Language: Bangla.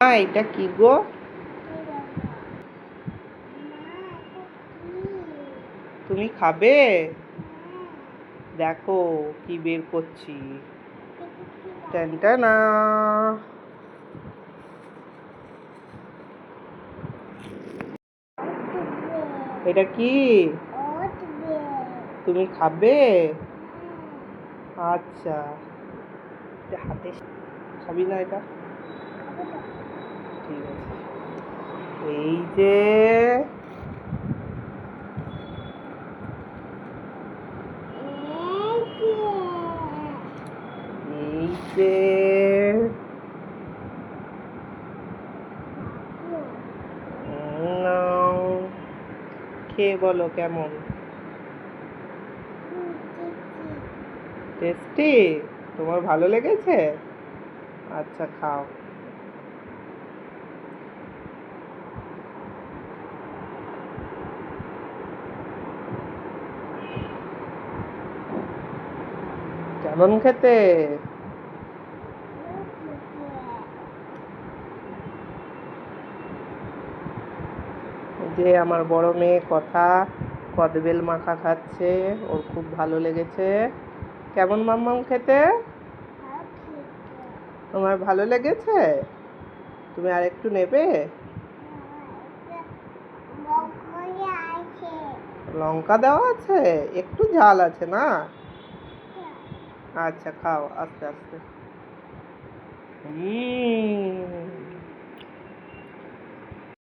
এটা কি গো? তুমি খাবে? দেখো কি বের করছি। টানটানা। এটা কি? তুমি খাবে? আচ্ছা, হাতে খাবি না এটা? ঠিক আছে। এই যে এই যে নাও, খেয়ে বলো কেমন। টেস্টি? তোমার ভালো লেগেছে? আচ্ছা, খাও। কেমন খেতে? যে আমার বড় মেয়ে কদবেল মাখা খাচ্ছে, ওর খুব ভালো লেগেছে। কেমন মাম্মাম খেতে? তোমার ভালো লেগেছে? তুমি আর একটু নেবে? লঙ্কা দেওয়া আছে, একটু ঝাল আছে না? আচ্ছা, খাও আস্তে আস্তে।